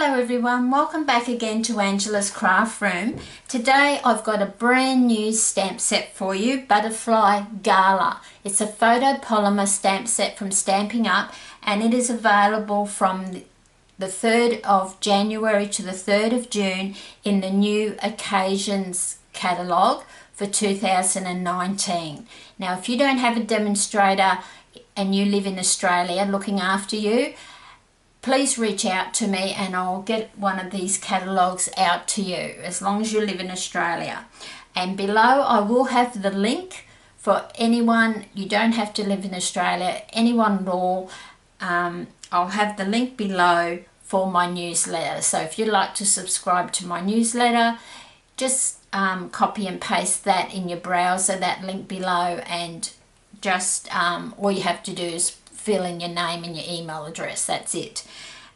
Hello everyone, welcome back again to Angela's Craft Room. Today I've got a brand new stamp set for you, Butterfly Gala. It's a photopolymer stamp set from Stampin Up and it is available from the 3rd of January to the 3rd of June in the new Occasions Catalogue for 2019. Now if you don't have a demonstrator and you live in Australia looking after you, please reach out to me and I'll get one of these catalogues out to you as long as you live in Australia. And below I will have the link for anyone, you don't have to live in Australia, anyone at all. I'll have the link below for my newsletter. So if you'd like to subscribe to my newsletter, just copy and paste that in your browser, that link below, and just all you have to do is fill in your name and your email address. That's it,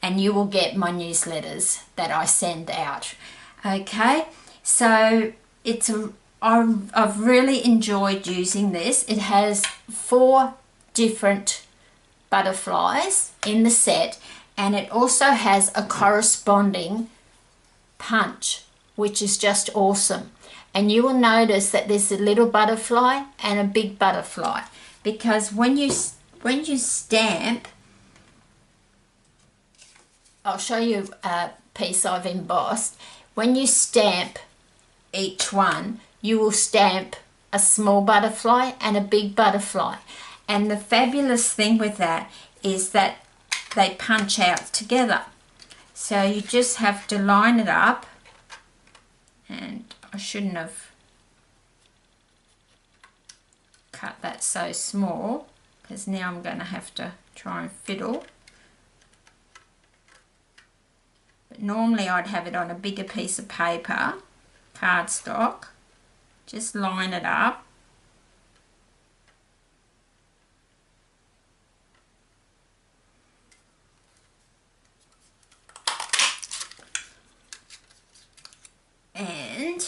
and you will get my newsletters that I send out. Okay, so I've really enjoyed using this. It has 4 different butterflies in the set, and it also has a corresponding punch, which is just awesome. And you will notice that there's a little butterfly and a big butterfly, because when you stamp, I'll show you a piece I've embossed. When you stamp each one, you will stamp a small butterfly and a big butterfly. And the fabulous thing with that is that they punch out together. So you just have to line it up, and I shouldn't have cut that so small, because now I'm going to have to try and fiddle. But normally I'd have it on a bigger piece of paper, cardstock. Just line it up. And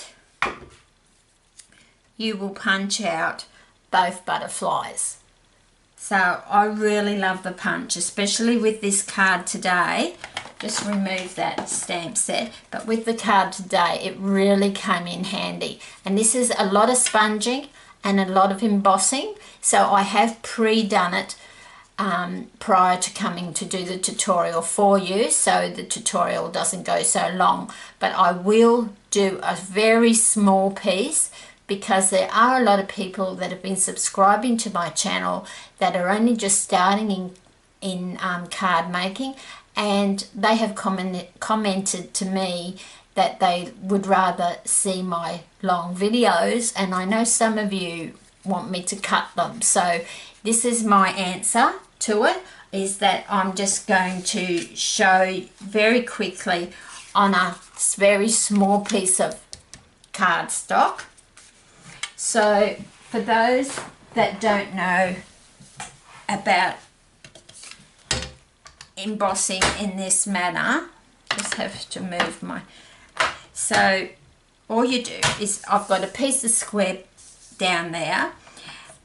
you will punch out both butterflies. So I really love the punch, especially with this card today. Just remove that stamp set, but with the card today it really came in handy. And this is a lot of sponging and a lot of embossing, so I have pre-done it prior to coming to do the tutorial for you, so the tutorial doesn't go so long. But I will do a very small piece, because there are a lot of people that have been subscribing to my channel that are only just starting in card making, and they have commented to me that they would rather see my long videos, and I know some of you want me to cut them. So this is my answer to it, is that I'm just going to show very quickly on a very small piece of cardstock. So for those that don't know about embossing in this manner, just have to move my, so all you do is, I've got a piece of square down there,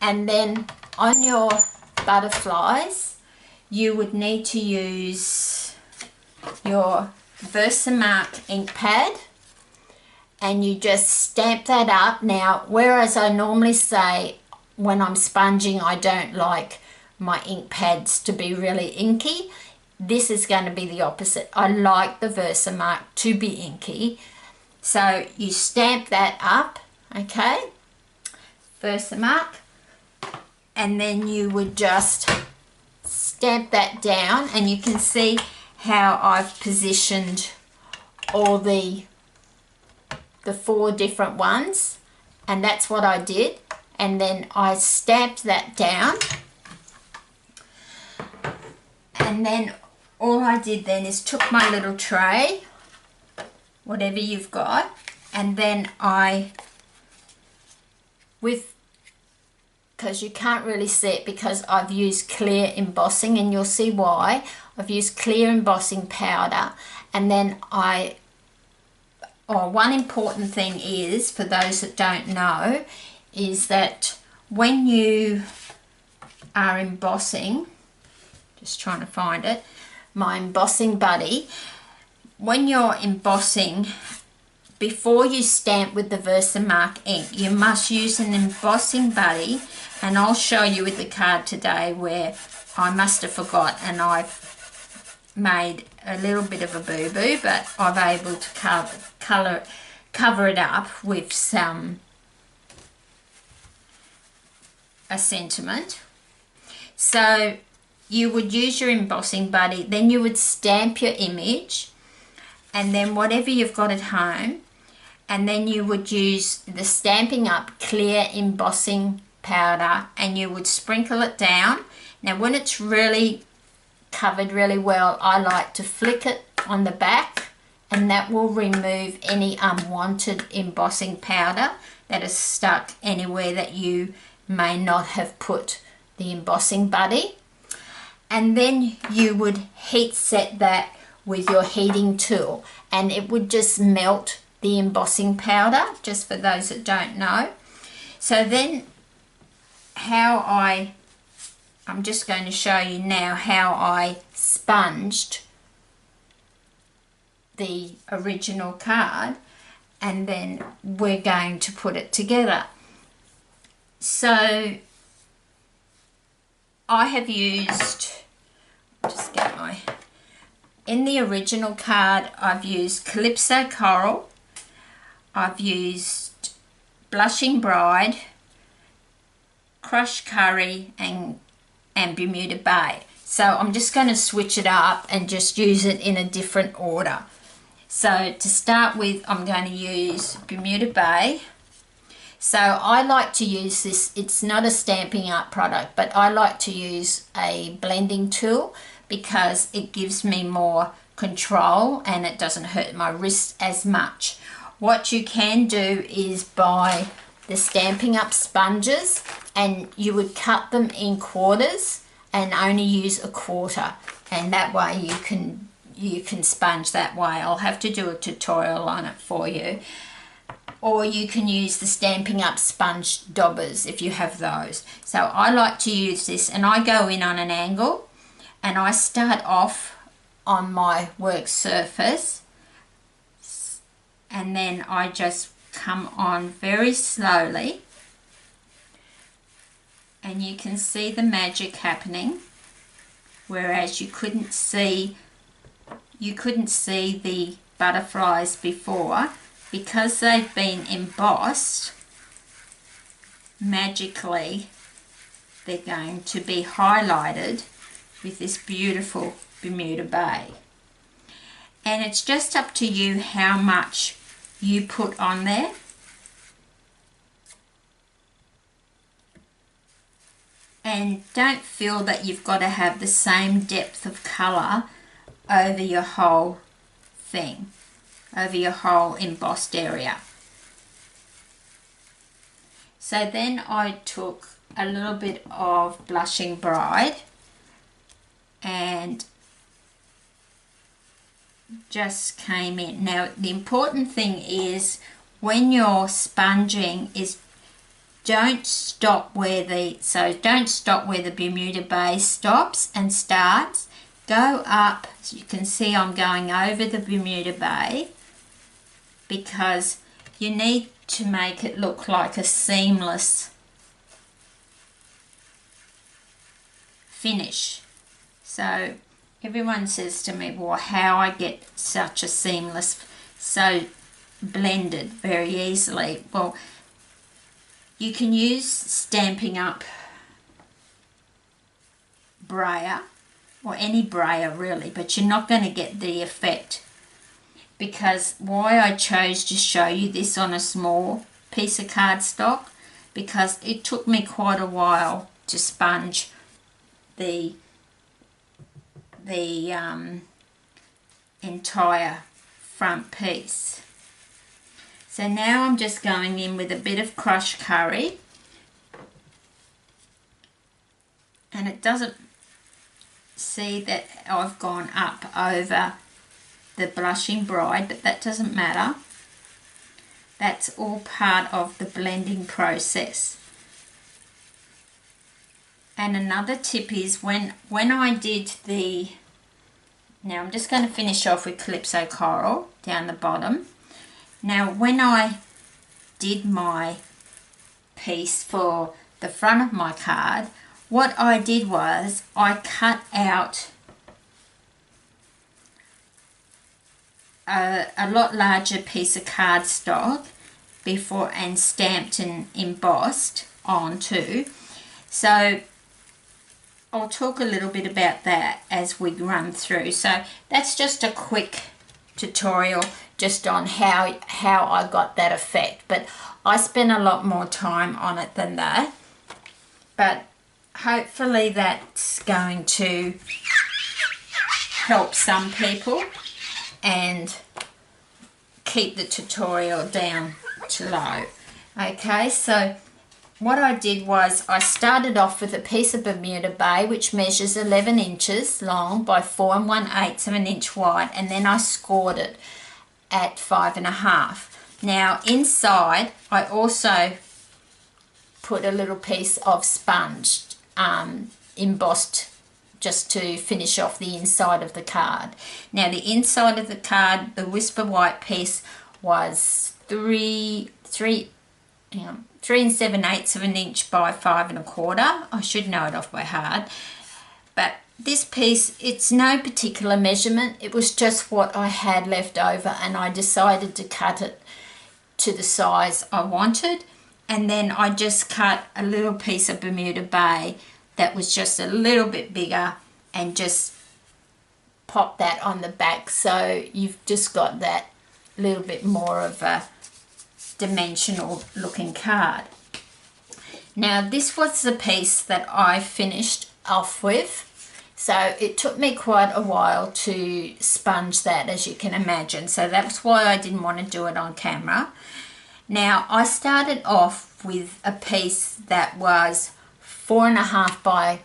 and then on your butterflies you would need to use your Versamark ink pad, and you just stamp that up. Now, whereas I normally say when I'm sponging I don't like my ink pads to be really inky, this is going to be the opposite. I like the Versamark to be inky. So you stamp that up, okay, Versamark, and then you would just stamp that down, and you can see how I've positioned all the 4 different ones, and that's what I did. And then I stamped that down, and then all I did then is took my little tray, whatever you've got, and then because you can't really see it because I've used clear embossing, and you'll see why. I've used clear embossing powder, and then one important thing is, for those that don't know, is that when you are embossing, just trying to find it, my embossing buddy, when you're embossing, before you stamp with the Versamark ink, you must use an embossing buddy, and I'll show you with the card today where I must have forgot and I've made a little bit of a boo-boo, but I'm able to cover it up with a sentiment. So you would use your embossing buddy, then you would stamp your image, and then whatever you've got at home, and then you would use the Stampin' Up clear embossing powder and you would sprinkle it down. Now when it's really covered really well, I like to flick it on the back, and that will remove any unwanted embossing powder that is stuck anywhere that you may not have put the embossing buddy. And then you would heat set that with your heating tool, and it would just melt the embossing powder, just for those that don't know. So then I'm just going to show you now how I sponged the original card, and then we're going to put it together. So I have used, in the original card I've used Calypso Coral, I've used Blushing Bride, Crushed Curry and Bermuda Bay. So I'm just going to switch it up and just use it in a different order. So to start with, I'm going to use Bermuda Bay. So I like to use this, it's not a Stampin' Up product, but I like to use a blending tool because it gives me more control and it doesn't hurt my wrist as much. What you can do is buy the Stampin' Up sponges, and you would cut them in quarters and only use a quarter, and that way you can sponge that way. I'll have to do a tutorial on it for you. Or you can use the Stampin' Up sponge daubers if you have those. So I like to use this, and I go in on an angle, and I start off on my work surface, and then I just come on very slowly, and you can see the magic happening, whereas you couldn't see the butterflies before. Because they've been embossed, magically they're going to be highlighted with this beautiful Bermuda Bay. And it's just up to you how much you put on there. And don't feel that you've got to have the same depth of colour over your whole thing, over your whole embossed area. So then I took a little bit of Blushing Bride and just came in. Now the important thing is when you're sponging is don't stop where the Bermuda Bay stops and starts. Go up. So you can see I'm going over the Bermuda Bay because you need to make it look like a seamless finish. So everyone says to me, well, how I get such a seamless, so blended very easily. Well, you can use Stampin' Up brayer, or any brayer really, but you're not going to get the effect, because why I chose to show you this on a small piece of cardstock, because it took me quite a while to sponge the entire front piece. So now I'm just going in with a bit of crushed curry, and it doesn't see that I've gone up over the Blushing Bride, but that doesn't matter. That's all part of the blending process. And another tip is when I did the Now I'm just going to finish off with Calypso Coral down the bottom. Now when I did my piece for the front of my card, what I did was I cut out a lot larger piece of cardstock before and stamped and embossed onto. So I'll talk a little bit about that as we run through. So that's just a quick tutorial just on how I got that effect, but I spent a lot more time on it than that. But hopefully that's going to help some people and keep the tutorial down to low. Okay, so what I did was I started off with a piece of Bermuda Bay which measures 11 inches long by 4 1/8 of an inch wide, and then I scored it at 5.5. Now inside I also put a little piece of sponge embossed just to finish off the inside of the card. Now the inside of the card, the Whisper White piece was 3 7/8 of an inch by 5 1/4. I should know it off by heart. But this piece, it's no particular measurement. It was just what I had left over, and I decided to cut it to the size I wanted. And then I just cut a little piece of Bermuda Bay that was just a little bit bigger and just pop that on the back, so you've just got that little bit more of a dimensional looking card. Now this was the piece that I finished off with, so it took me quite a while to sponge that, as you can imagine, so that's why I didn't want to do it on camera. Now I started off with a piece that was 4.5 by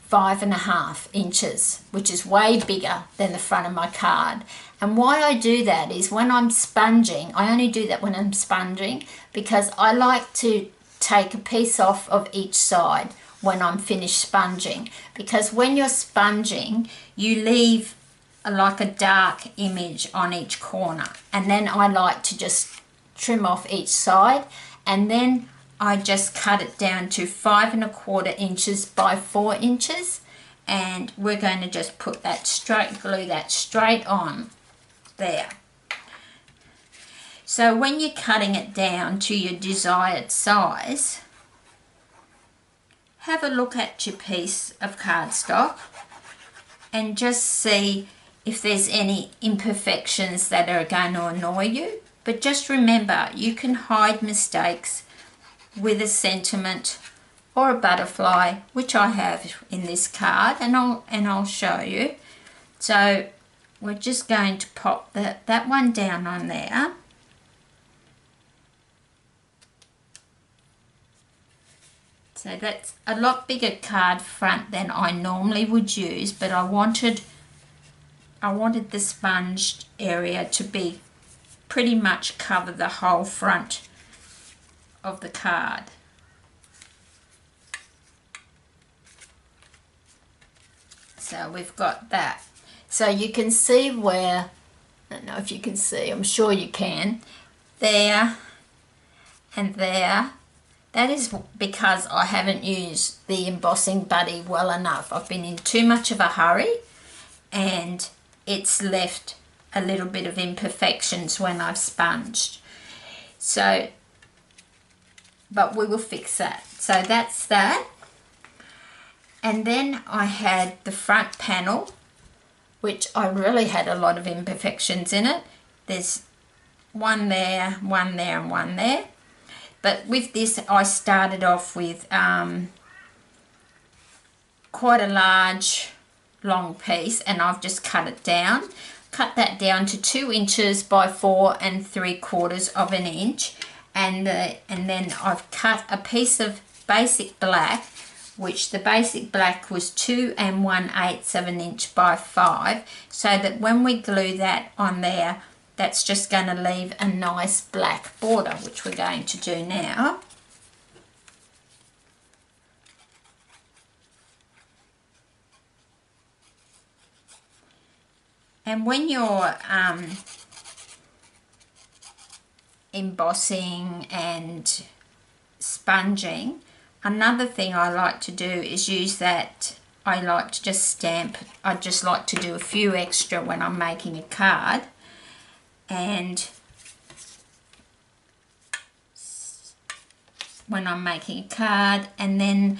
5.5 inches, which is way bigger than the front of my card. And why I do that is when I'm sponging, I only do that when I'm sponging because I like to take a piece off of each side when I'm finished sponging, because when you're sponging you leave like a dark image on each corner, and then I like to just trim off each side, and then I just cut it down to 5 1/4 inches by 4 inches, and we're going to just put that glue that straight on there. So when you're cutting it down to your desired size, have a look at your piece of cardstock and just see if there's any imperfections that are going to annoy you. But just remember, you can hide mistakes with a sentiment or a butterfly, which I have in this card, and I'll show you. So we're just going to pop that one down on there. So that's a lot bigger card front than I normally would use, but I wanted the sponged area to be pretty much cover the whole front of the card. So we've got that. So you can see where, I don't know if you can see, I'm sure you can, there and there. That is because I haven't used the embossing buddy well enough. I've been in too much of a hurry and it's left a little bit of imperfections when I've sponged. So, but we will fix that. So that's that. And then I had the front panel, which I really had a lot of imperfections in it. There's one there, one there, and one there. But with this, I started off with quite a large, long piece, and I've just cut it down. Cut that down to 2 inches by 4 3/4 of an inch, and then I've cut a piece of basic black, which the basic black was 2 1/8 of an inch by 5, so that when we glue that on there, that's just going to leave a nice black border, which we're going to do now. And when you're embossing and sponging, another thing I like to do is use that. I like to just stamp. I just like to do a few extra when I'm making a card, and then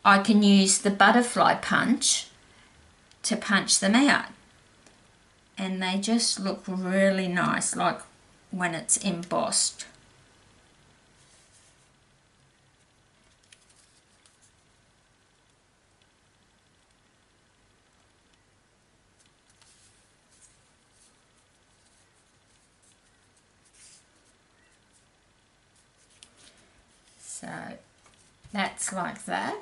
I can use the butterfly punch to punch them out, and they just look really nice, like when it's embossed. So that's like that.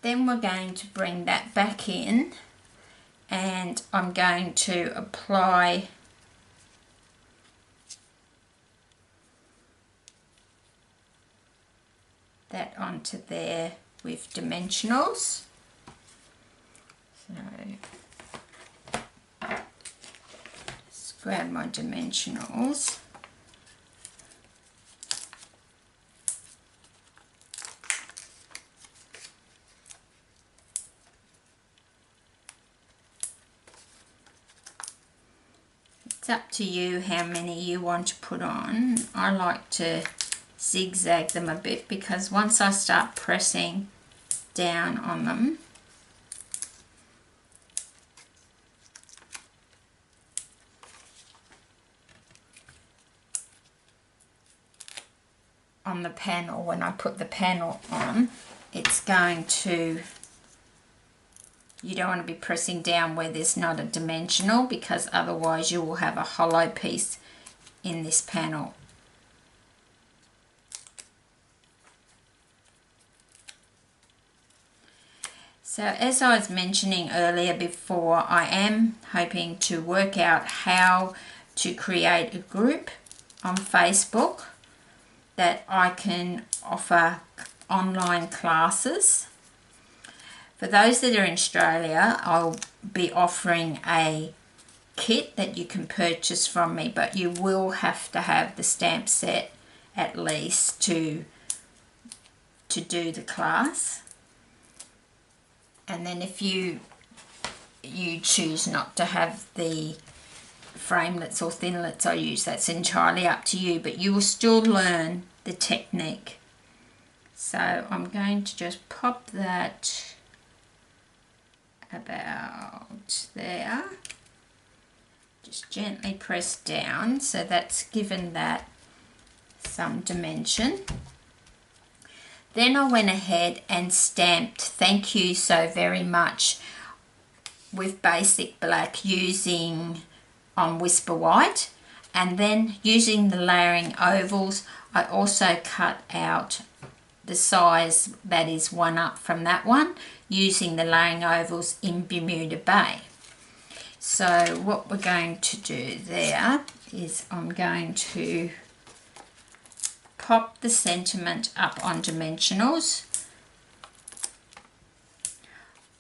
Then we're going to bring that back in, and I'm going to apply that onto there with dimensionals. So just grab my dimensionals. It's up to you how many you want to put on. I like to zigzag them a bit, because once I start pressing down on them, on the panel, when I put the panel on, it's going to, you don't want to be pressing down where there's not a dimensional, because otherwise you will have a hollow piece in this panel. So as I was mentioning earlier before, I am hoping to work out how to create a group on Facebook that I can offer online classes. For those that are in Australia, I'll be offering a kit that you can purchase from me, but you will have to have the stamp set at least to do the class. And then if you choose not to have the framelets or thinlets I use, that's entirely up to you, but you will still learn the technique. So I'm going to just pop that about there, just gently press down, so that's given that some dimension. Then I went ahead and stamped "Thank you so very much" with basic black using Whisper White, and then using the layering ovals I also cut out the size that is one up from that one, using the layering ovals in Bermuda Bay. So what we're going to do there is I'm going to pop the sentiment up on dimensionals.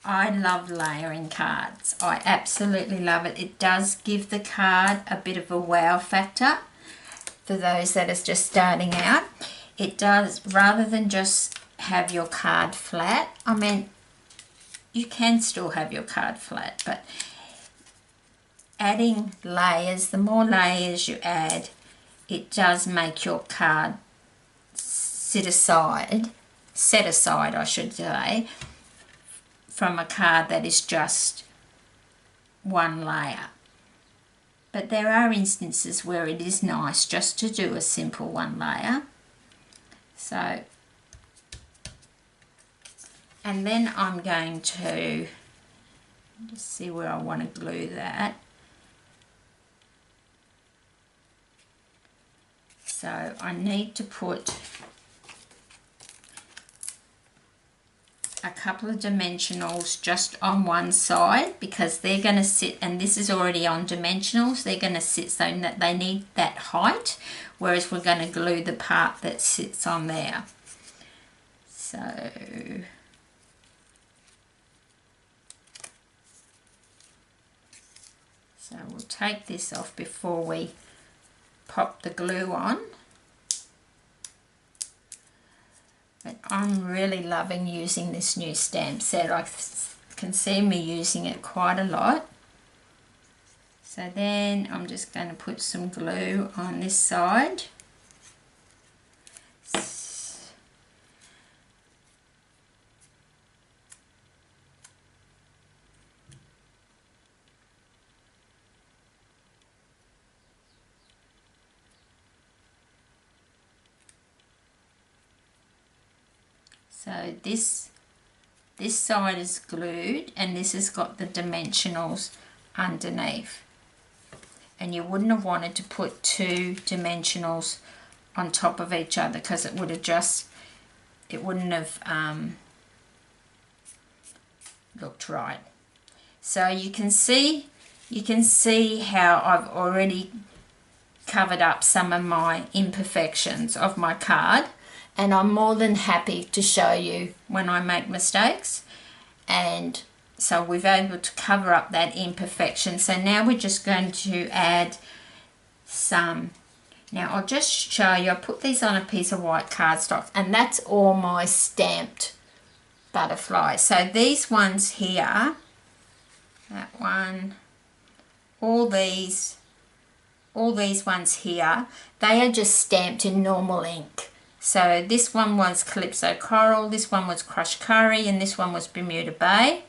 I love layering cards. I absolutely love it. It does give the card a bit of a wow factor for those that are just starting out. It does, rather than just have your card flat. I mean, you can still have your card flat, but adding layers, the more layers you add, it does make your card set aside, I should say, from a card that is just one layer. But there are instances where it is nice just to do a simple one layer. So, and then I'm going to just see where I want to glue that. So I need to put a couple of dimensionals just on one side, because they're going to sit, and this is already on dimensionals, they're going to sit so that they need that height, whereas we're going to glue the part that sits on there. So So we'll take this off before we pop the glue on. But I'm really loving using this new stamp set. I can see me using it quite a lot. So then I'm just going to put some glue on this side. So this side is glued and this has got the dimensionals underneath. And you wouldn't have wanted to put two dimensionals on top of each other because it wouldn't have looked right. So you can see how I've already covered up some of my imperfections of my card. And I'm more than happy to show you when I make mistakes. And so we've been able to cover up that imperfection. So now we're just going to add some. Now I'll just show you, I put these on a piece of white cardstock and that's all my stamped butterflies. So these ones here, that one, all these ones here, they are just stamped in normal ink. So this one was Calypso Coral, this one was Crushed Curry, and this one was Bermuda Bay.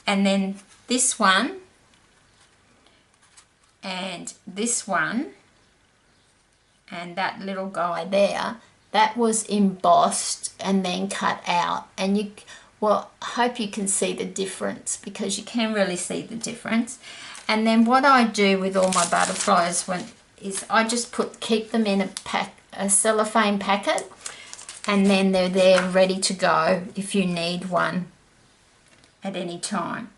And then this one and this one and that little guy there, that was embossed and then cut out. And I hope you can see the difference, because you can really see the difference. And then what I do with all my butterflies is I just keep them in a cellophane packet, and then they're there ready to go if you need one at any time.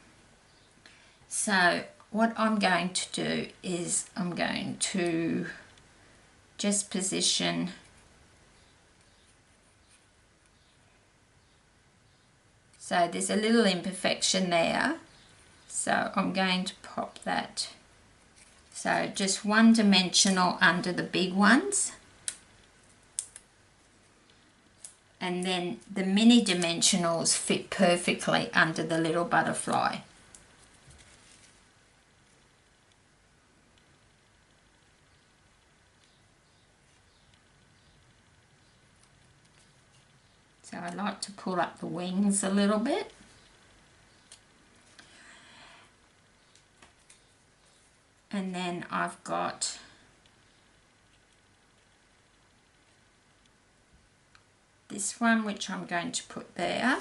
So what I'm going to do is I'm going to just position so there's a little imperfection there, so I'm going to pop that. So just one dimensional under the big ones, and then the mini dimensionals fit perfectly under the little butterfly. So I like to pull up the wings a little bit. And then I've got this one which I'm going to put there.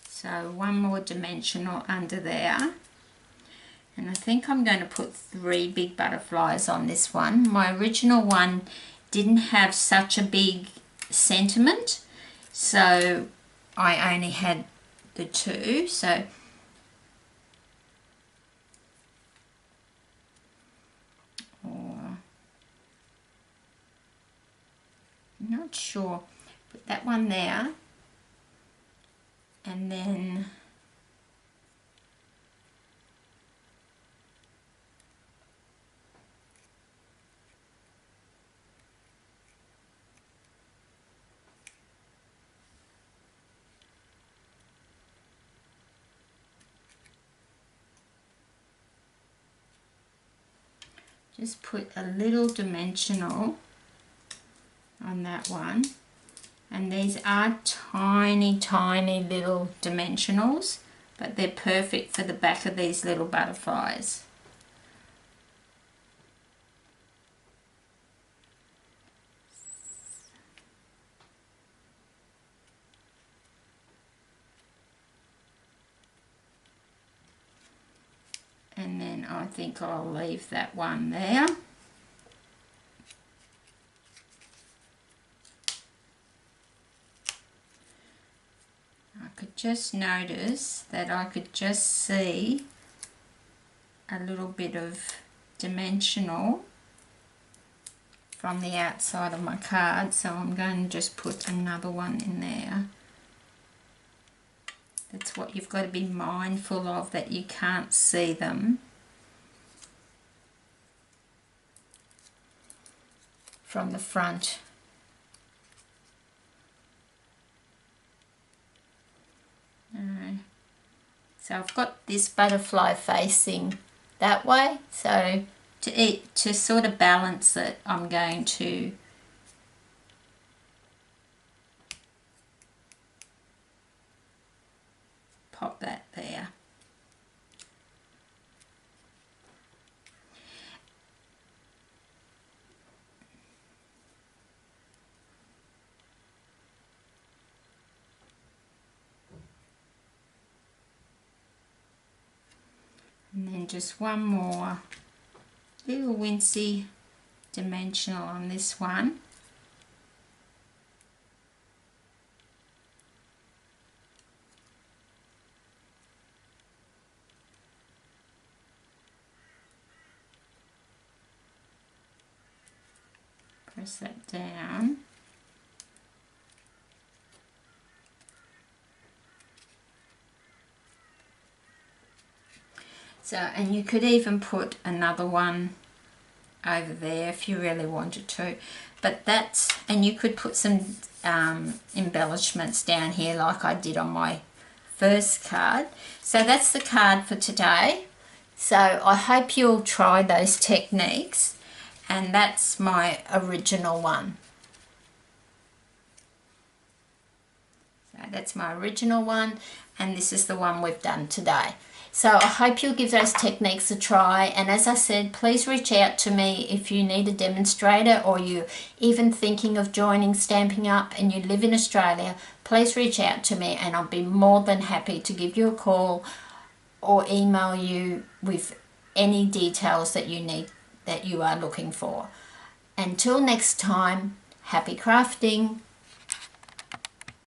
So one more dimensional under there. And I think I'm going to put 3 big butterflies on this one. My original one didn't have such a big sentiment, so I only had the 2. So I'm not sure, put that one there, and then just put a little dimensional on that one. And these are tiny, tiny little dimensionals, but they're perfect for the back of these little butterflies. And then I think I'll leave that one there. I could just notice that I could just see a little bit of dimensional from the outside of my card, so I'm going to just put another one in there. That's what you've got to be mindful of, that you can't see them from the front. So I've got this butterfly facing that way, so to sort of balance it, I'm going to pop that there. And then just one more little wincy dimensional on this one. Press that down. So, and you could even put another one over there if you really wanted to, but that's, and you could put some embellishments down here like I did on my first card. So that's the card for today. So I hope you'll try those techniques, and that's my original one. So that's my original one, and this is the one we've done today. So I hope you'll give those techniques a try, and as I said, please reach out to me if you need a demonstrator, or you're even thinking of joining Stampin' Up and you live in Australia. Please reach out to me and I'll be more than happy to give you a call or email you with any details that you need, that you are looking for. Until next time, happy crafting.